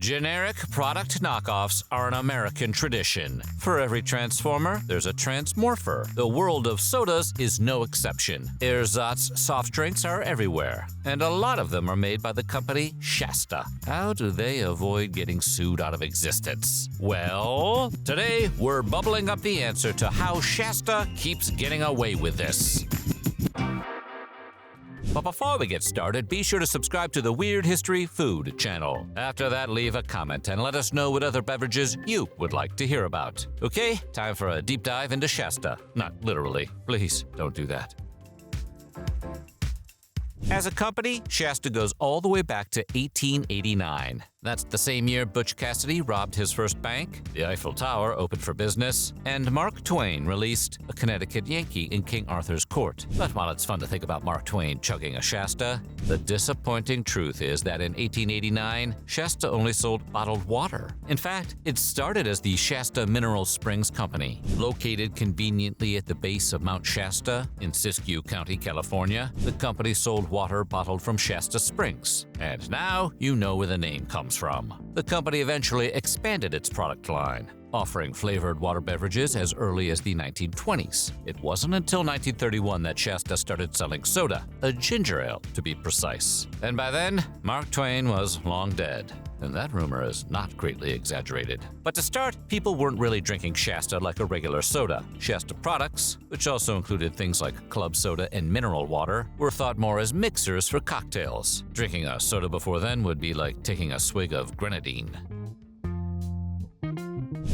Generic product knockoffs are an American tradition. For every transformer, there's a transmorpher. The world of sodas is no exception. Ersatz soft drinks are everywhere, and a lot of them are made by the company Shasta. How do they avoid getting sued out of existence? Well, today we're bubbling up the answer to how Shasta keeps getting away with this. But before we get started, be sure to subscribe to the Weird History Food channel. After that, leave a comment and let us know what other beverages you would like to hear about. Okay, time for a deep dive into Shasta. Not literally. Please don't do that. As a company, Shasta goes all the way back to 1889. That's the same year Butch Cassidy robbed his first bank, the Eiffel Tower opened for business, and Mark Twain released A Connecticut Yankee in King Arthur's Court. But while it's fun to think about Mark Twain chugging a Shasta, the disappointing truth is that in 1889, Shasta only sold bottled water. In fact, it started as the Shasta Mineral Springs Company. Located conveniently at the base of Mount Shasta in Siskiyou County, California, the company sold water bottled from Shasta Springs. And now you know where the name comes from. The company eventually expanded its product line, offering flavored water beverages as early as the 1920s. It wasn't until 1931 that Shasta started selling soda, a ginger ale to be precise. And by then, Mark Twain was long dead. And that rumor is not greatly exaggerated. But to start, people weren't really drinking Shasta like a regular soda. Shasta products, which also included things like club soda and mineral water, were thought more as mixers for cocktails. Drinking a soda before then would be like taking a swig of grenadine.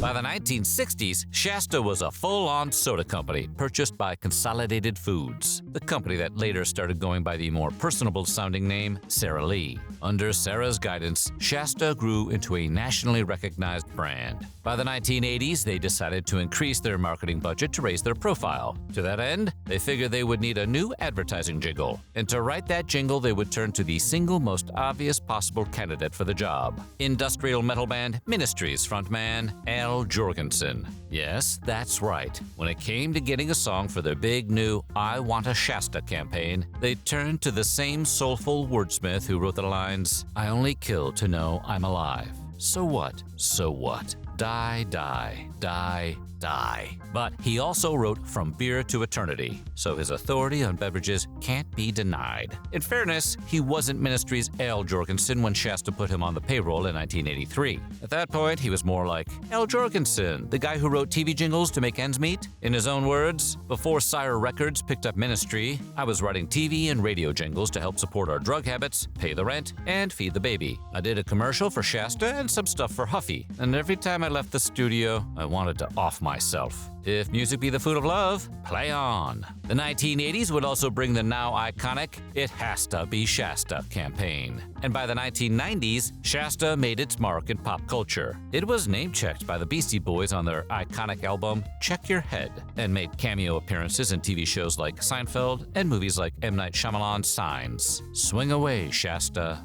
By the 1960s, Shasta was a full-on soda company purchased by Consolidated Foods, the company that later started going by the more personable-sounding name EERILY. Under Sarah's guidance, Shasta grew into a nationally recognized brand. By the 1980s, they decided to increase their marketing budget to raise their profile. To that end, they figured they would need a new advertising jingle, and to write that jingle, they would turn to the single most obvious possible candidate for the job: industrial metal band Ministry's frontman, Al Jorgensen. Yes, that's right. When it came to getting a song for their big new I Want a Shasta campaign, they turned to the same soulful wordsmith who wrote the lines, "I only kill to know I'm alive. So what? So what? Die, die, die, die." But he also wrote From Beer to Eternity, so his authority on beverages can't be denied. In fairness, he wasn't Ministry's Al Jorgensen when Shasta put him on the payroll in 1983. At that point, he was more like Al Jorgensen, the guy who wrote TV jingles to make ends meet. In his own words, "Before Sire Records picked up Ministry, I was writing TV and radio jingles to help support our drug habits, pay the rent, and feed the baby. I did a commercial for Shasta and some stuff for Huffy, and every time I left the studio, I wanted to off myself. If music be the food of love, play on." The 1980s would also bring the now iconic It Has to Be Shasta campaign. And by the 1990s, Shasta made its mark in pop culture. It was name-checked by the Beastie Boys on their iconic album Check Your Head, and made cameo appearances in TV shows like Seinfeld and movies like M. Night Shyamalan's Signs. Swing away, Shasta.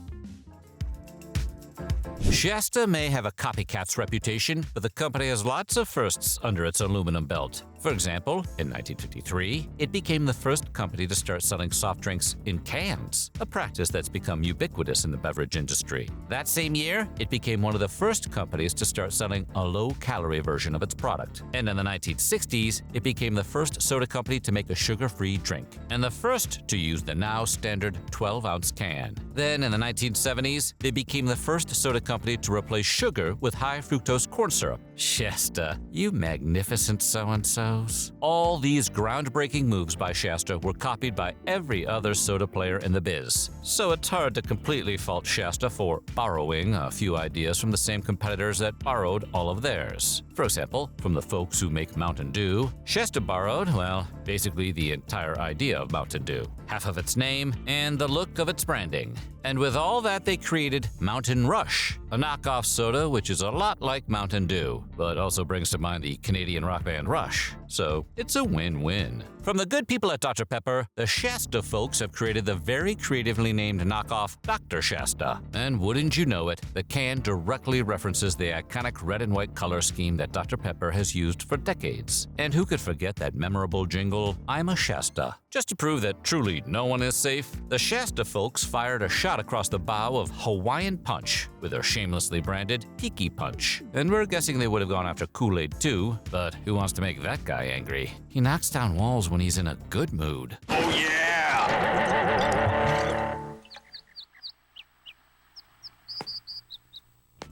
Shasta may have a copycat's reputation, but the company has lots of firsts under its aluminum belt. For example, in 1953, it became the first company to start selling soft drinks in cans, a practice that's become ubiquitous in the beverage industry. That same year, it became one of the first companies to start selling a low-calorie version of its product. And in the 1960s, it became the first soda company to make a sugar-free drink, and the first to use the now standard 12-ounce can. Then, in the 1970s, they became the first soda company to replace sugar with high-fructose corn syrup. Shasta, you magnificent so-and-sos. All these groundbreaking moves by Shasta were copied by every other soda player in the biz. So it's hard to completely fault Shasta for borrowing a few ideas from the same competitors that borrowed all of theirs. For example, from the folks who make Mountain Dew, Shasta borrowed, well, basically the entire idea of Mountain Dew, half of its name, and the look of its branding. And with all that, they created Mountain Rush, a knockoff soda which is a lot like Mountain Dew, but also brings to mind the Canadian rock band Rush. So it's a win-win. From the good people at Dr. Pepper, the Shasta folks have created the very creatively named knockoff Dr. Shasta. And wouldn't you know it, the can directly references the iconic red and white color scheme that Dr. Pepper has used for decades. And who could forget that memorable jingle, "I'm a Shasta"? Just to prove that truly no one is safe, the Shasta folks fired a shot shot across the bow of Hawaiian Punch with their shamelessly branded Tiki Punch. And we're guessing they would have gone after Kool-Aid too, but who wants to make that guy angry? He knocks down walls when he's in a good mood. Oh yeah!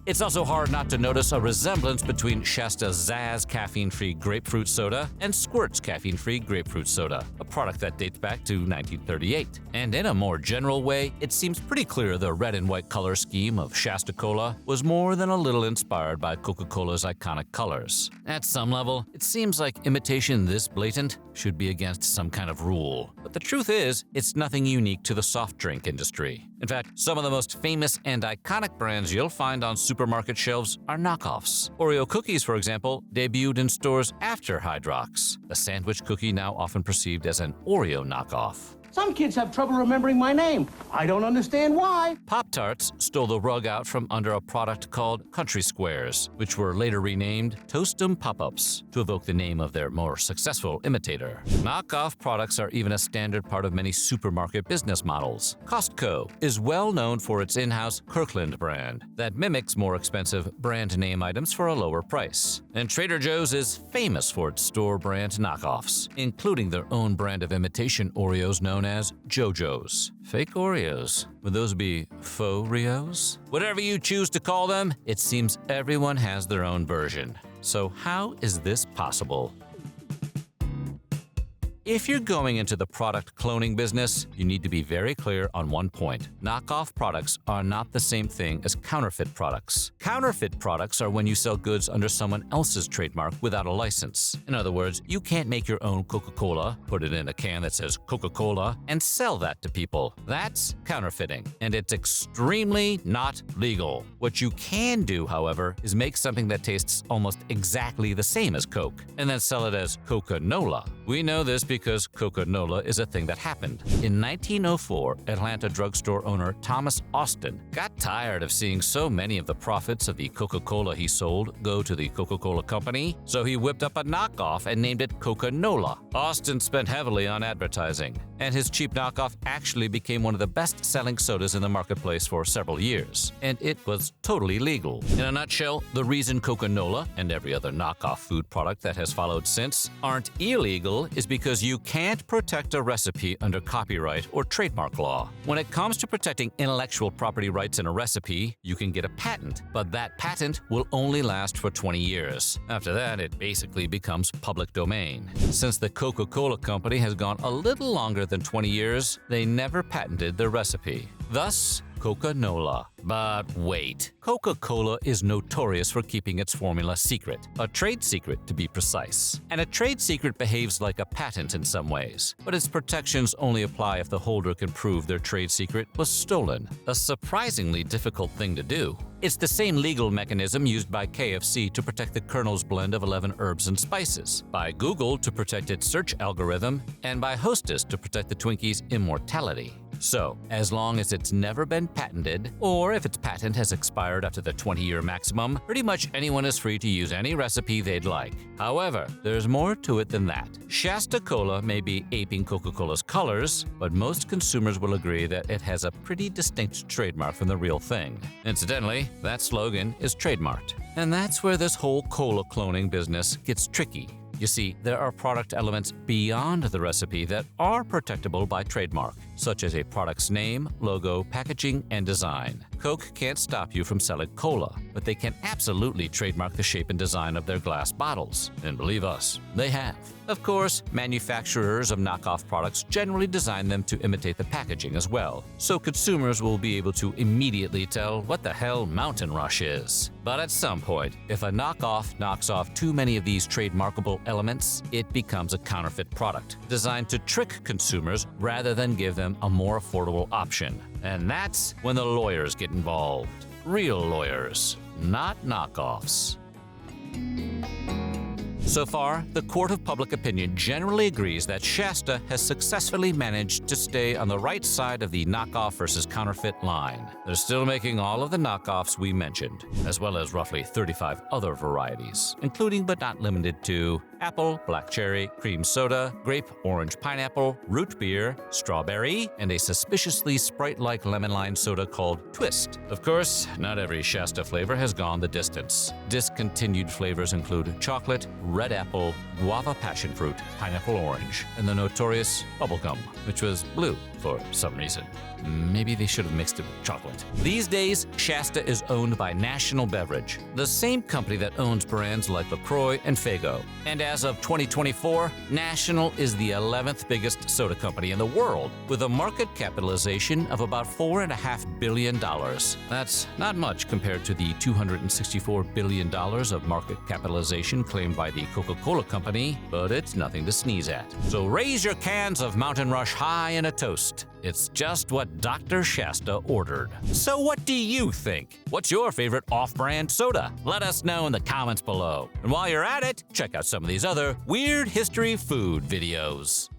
It's also hard not to notice a resemblance between Shasta's Zazz caffeine-free grapefruit soda and Squirt's caffeine-free grapefruit soda, a product that dates back to 1938. And in a more general way, it seems pretty clear the red and white color scheme of Shasta Cola was more than a little inspired by Coca-Cola's iconic colors. At some level, it seems like imitation this blatant should be against some kind of rule. But the truth is, it's nothing unique to the soft drink industry. In fact, some of the most famous and iconic brands you'll find on supermarket shelves are knockoffs. Oreo cookies, for example, debuted in stores after Hydrox, the sandwich cookie now often perceived as an Oreo knockoff. Some kids have trouble remembering my name. I don't understand why. Pop-Tarts stole the rug out from under a product called Country Squares, which were later renamed Toast 'em Pop-Ups to evoke the name of their more successful imitator. Knockoff products are even a standard part of many supermarket business models. Costco is well known for its in-house Kirkland brand that mimics more expensive brand name items for a lower price. And Trader Joe's is famous for its store brand knockoffs, including their own brand of imitation Oreos known as JoJo's. Fake Oreos. Would those be faux Rios? Whatever you choose to call them, it seems everyone has their own version. So how is this possible? If you're going into the product cloning business, you need to be very clear on one point. Knockoff products are not the same thing as counterfeit products. Counterfeit products are when you sell goods under someone else's trademark without a license. In other words, you can't make your own Coca-Cola, put it in a can that says Coca-Cola, and sell that to people. That's counterfeiting, and it's extremely not legal. What you can do, however, is make something that tastes almost exactly the same as Coke, and then sell it as Coca-Nola. We know this because Coca-Nola is a thing that happened. In 1904, Atlanta drugstore owner Thomas Austin got tired of seeing so many of the profits of the Coca-Cola he sold go to the Coca-Cola Company, so he whipped up a knockoff and named it Coca-Nola. Austin spent heavily on advertising, and his cheap knockoff actually became one of the best-selling sodas in the marketplace for several years, and it was totally legal. In a nutshell, the reason Coca-Nola and every other knockoff food product that has followed since aren't illegal is because you can't protect a recipe under copyright or trademark law. When it comes to protecting intellectual property rights in a recipe, you can get a patent, but that patent will only last for 20 years. After that, it basically becomes public domain. Since the Coca-Cola Company has gone a little longer than 20 years, they never patented their recipe. Thus, Coca-Nola. But wait, Coca-Cola is notorious for keeping its formula secret, a trade secret to be precise. And a trade secret behaves like a patent in some ways, but its protections only apply if the holder can prove their trade secret was stolen, a surprisingly difficult thing to do. It's the same legal mechanism used by KFC to protect the Colonel's blend of 11 herbs and spices, by Google to protect its search algorithm, and by Hostess to protect the Twinkies' immortality. So, as long as it's never been patented, or if its patent has expired after the 20-year maximum, pretty much anyone is free to use any recipe they'd like. However, there's more to it than that. Shasta Cola may be aping Coca-Cola's colors, but most consumers will agree that it has a pretty distinct trademark from the real thing. Incidentally, that slogan is trademarked. And that's where this whole cola cloning business gets tricky. You see, there are product elements beyond the recipe that are protectable by trademark, such as a product's name, logo, packaging, and design. Coke can't stop you from selling cola, but they can absolutely trademark the shape and design of their glass bottles. And believe us, they have. Of course, manufacturers of knockoff products generally design them to imitate the packaging as well, so consumers will be able to immediately tell what the hell Mountain Rush is. But at some point, if a knockoff knocks off too many of these trademarkable elements, it becomes a counterfeit product, designed to trick consumers rather than give them a more affordable option. And that's when the lawyers get involved. Real lawyers, not knockoffs. So far, the court of public opinion generally agrees that Shasta has successfully managed to stay on the right side of the knockoff versus counterfeit line. They're still making all of the knockoffs we mentioned, as well as roughly 35 other varieties, including but not limited to apple, black cherry, cream soda, grape, orange pineapple, root beer, strawberry, and a suspiciously Sprite-like lemon lime soda called Twist. Of course, not every Shasta flavor has gone the distance. Discontinued flavors include chocolate, red apple, guava passion fruit, pineapple orange, and the notorious bubblegum, which was blue for some reason. Maybe they should have mixed it with chocolate. These days, Shasta is owned by National Beverage, the same company that owns brands like LaCroix and Faygo. And as of 2024, National is the 11th biggest soda company in the world, with a market capitalization of about $4.5 billion. That's not much compared to the $264 billion of market capitalization claimed by the Coca-Cola Company, but it's nothing to sneeze at. So raise your cans of Mountain Rush high in a toast. It's just what Dr. Shasta ordered. So what do you think? What's your favorite off-brand soda? Let us know in the comments below. And while you're at it, check out some of these other weird history food videos.